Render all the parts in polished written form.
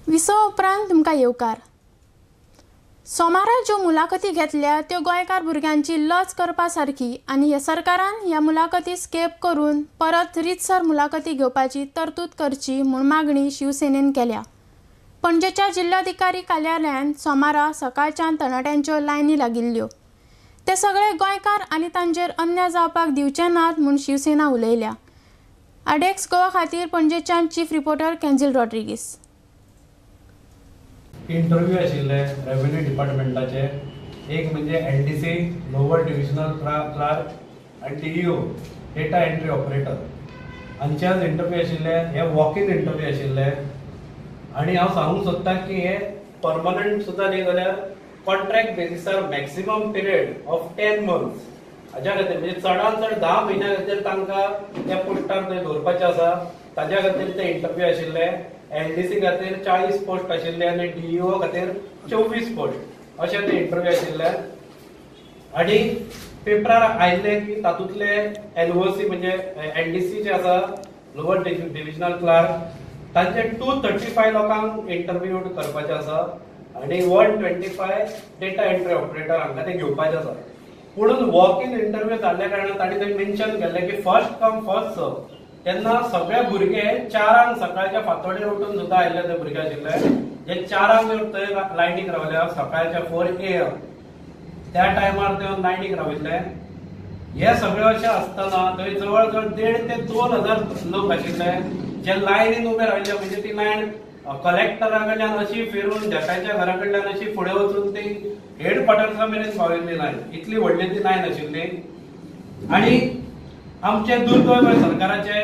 Wiseau उपरांत तुमकां येवकार। सोमारा ज्यो मुलाखती घेतल्या त्यो गोंयकार भुरग्यांची लज करपा सारकी आनी ह्या सरकारान ह्या मुलाखती स्केप करून परत रितसर मुलाखती घेवपाची तरतूद करची म्हूण मागणी शिवसेनेन केल्या। पणजेच्या जिल्हाधिकारी कार्यालयान सोमारा सकाळच्यान तरणाट्यांच्यो लायनी लागिल्ल्यो। ते सगळे गोंयकार आनी तांचेर अन्याय जावपाक दिवचे नात म्हूण शिवसेना उलयल्या। आडेक्स गोवा खातीर पणजेच्यान chief reporter Kenzil Rodrigues. Interview आशिल्ले रेव्हेन्यू डिपार्टमेंटाचे, एक म्हणजे एलडीसी लोअर डिव्हिजनल क्लार्क आनी डीईओ डेटा एंट्री ऑपरेटर हांचेच इंटरव्यू आशिल्ले। हे वॉक इन इंटरव्यू आशिल्ले आनी हांव सांगूंक सोदतां की हे परमनंट सुद्दां न्ही जाल्यार कॉन्ट्रॅक्ट बेसिसार मॅक्सिमम पिरियड ऑफ 10 months हाज्या खातीर म्हणजे चडांत चड 10 म्हयन्या खातीर तांकां त्या पोस्टार थंय दवरपाचें आसा। ताज्या खातीर ते इंटरव्यू आशिल्ले। एलडीसी खातीर 40 पोस्ट आशिल्ले आनी डीईओ खातीर 24 पोस्ट अशे ते इंटरव्यू आशिल्ले। आनी पेपरार आयिल्ले की तातूंतले एलओसी म्हणजे एलडीसी जे आसा लोअर डिव्हिजनल क्लार्क तांचे 235 लोकांक इंटरव्यू करपाचे आसा आनी 125 डेटा एंट्री ऑपरेटर हांकां ते घेवपाचे आसा। पुणून वॉक इन इंटरव्यू जाल्ल्या कारणान तांणी थंय मेन्शन केल्लें की फर्स्ट कम फर्स्ट सर्व। तेन्ना सगळे भुरगे 4 सकाळच्या फांतोडेर उठून सुद्दां आयिल्ले ते भुरगे आशिल्ले जे 4 थंय लायनीक रावले सकाळच्या 4 AM त्या टायमार ते लायनीक राविल्ले। हे सगळे अशें आसतना थंय जवळ जवळ 1,500 ते 2,000 लोक आशिल्ले जे लायनीन उबे राविल्ले। म्हणजे ती लायन कलेक्टरा कडल्यान अशी फिरून देसाईच्या घरा कडल्यान अशी फुडें वचून ती हेडक्वॉर्टर्सा मेरेन पाविल्ली लायन, इतली व्हडली ती लायन आशिल्ली। आनी आमचे दुर्दैव सरकाराचे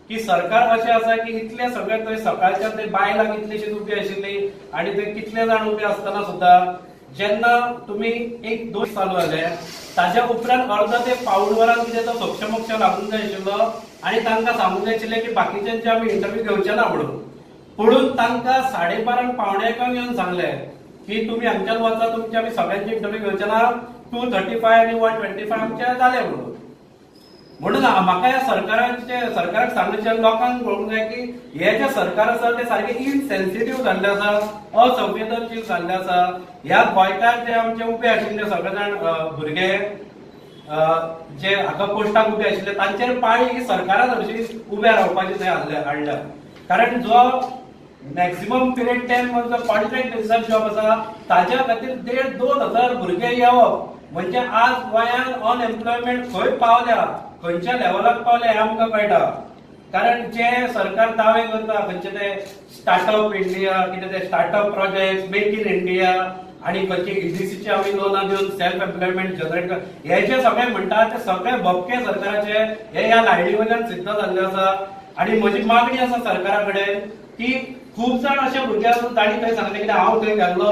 की सरकार अशें आसा की इतले सगळे थंय सकाळच्या थंय बायलां कितलीशीच उबी आशिल्ली आनी थंय कितले जाण उबे आसतना सुद्दां जेन्ना तुमी एक दोश चालू जाले ताज्या उपरांत अर्द ते पाऊण वरान कितें तो सोक्षमोक्ष लागूंक जाय आशिल्लो आनी तांकां सांगूंक जाय आशिल्लें की बाकीच्यांचे आमी इंटरव्यू घेवचे ना म्हणून। पुणून तांकां 12:30 पावणे 1 येवन सांगलें की तुमी हांगच्यान वचा, तुमचे आमी सगळ्यांचे इंटरव्यू घेवचे ना। 235 आनी 125 आमचे जाले म्हणून। म्हणून म्हाका ह्या सरकाराक सांगचें लोकांक कळूंक जाय की हे जे सरकार आसा ते सारके इनसेन्सिटीव जाल्ले आसा, असंवेदनशील जाल्ले आसा। ह्या गोंयकार जे आमचे उबे आशिल्ले सगळे जाण भुरगे जे हाका पोस्टाक उबे आशिल्ले तांचेर पाळी ही सरकारान हरशी उबे रावपाची थंय हाडल्या। कारण जो मॅक्सिमम पिरियड 10 months कॉन्ट्रॅक्ट बेसिसार जॉब आसा ताज्या खातीर 1,500-2,000 भुरगे येवप म्हणजे आज गोंयांत अनएम्प्लॉयमेंट खंय पावल्या, खंयच्या लेवलाक पावल्या हें आमकां कळटा। कारण जे सरकार दावे करता खंयचे ते स्टार्टअप इंडिया, कितें ते startup project, make in India आनी खंयचे ईडीसीचे आमी लोनां दिवन सेल्फ एम्प्लॉयमेंट जनरेट कर, हे जे सगळे म्हणटा ते सगळे भपके सरकाराचे हे ह्या लायनी वयल्यान सिद्ध जाल्ले आसा। आनी म्हजी मागणी आसा सरकारा कडेन की खूब जाण अशे भुरगे आसा तांणी थंय सांगलें की हांव थंय गेल्लो,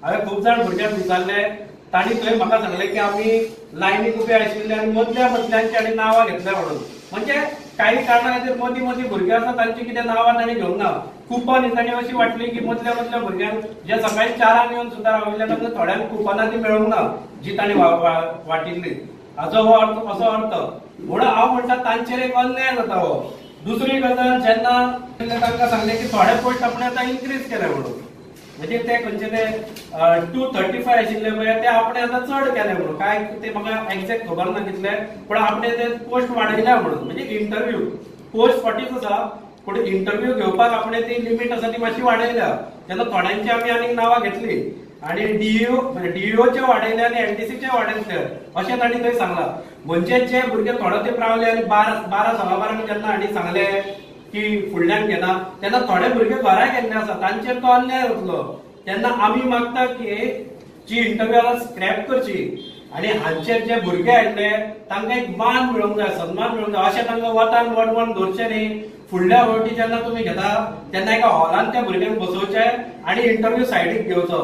हांवें खूब जाण भुरग्यांक विचारले, तांणी थंय म्हाका सांगलें की आमी लायनीक उबे आशिल्ले आनी मदल्यांची आनी नांवां घेतल्या म्हणून। म्हणजे काही कारणा खातीर मदीं भुरगे आसा तांची कितें नांवां तांणी घेवंक ना। कुपन तांणी अशी वाटली की मदल्या भुरग्यांक जे सकाळी 4 येवन सुद्दां राविल्ले तांकां थोड्यांक कुपनां ती मेळूंक ना जी तांणी वाटिल्ली। हाचो हो अर्थ असो अर्थ। म्हणून हांव म्हणटा तांचेर एक अन्याय जाता हो। दुसरी गजाल जेन्ना तांकां सांगलें की थोडे पोस्ट आपण आतां इन्क्रीज केले म्हणून, म्हणजे ते खंयचे ते 235 आशिल्ले पळय ते आपण आतां चड केले म्हणून, काय ते म्हाका एक्झॅक्ट खबर ना कितले, पण आपण ते पोस्ट वाडयल्या म्हणून। म्हणजे इंटरव्यू पोस्ट 40 आसा पूण इंटरव्यू घेवपाक आपण ती लिमीट आसा ती मातशी वाडयल्या। तेन्ना थोड्यांची आमी आनीक नांवां घेतली आनी डीईओचे वाडयले आनी एलडीसीचे वाडयले अशें तांणी थंय सांगलां। म्हणजे जे भुरगे थोडे तेंप रावले आनी 12 जेन्ना हांणी सांगलें की फुडल्यान घेना तेन्ना थोडे भुरगे घरा गेल्ले आसा, तांचेर तो अन्याय जातलो। तेन्ना आमी मागता की जी इंटरव्यू आसा स्क्रॅप करची आनी हांचेर जे भुरगे आयिल्ले तांकां एक मान मेळूंक जाय, सन्मान मेळूंक जाय। अशें तांकां वतान वडवण दवरचें न्ही। फुडल्या फावटी जेन्ना तुमी घेता तेन्ना एका हॉलांत त्या भुरग्यांक बसोवचें आनी इंटरव्यू सायडीक घेवचो।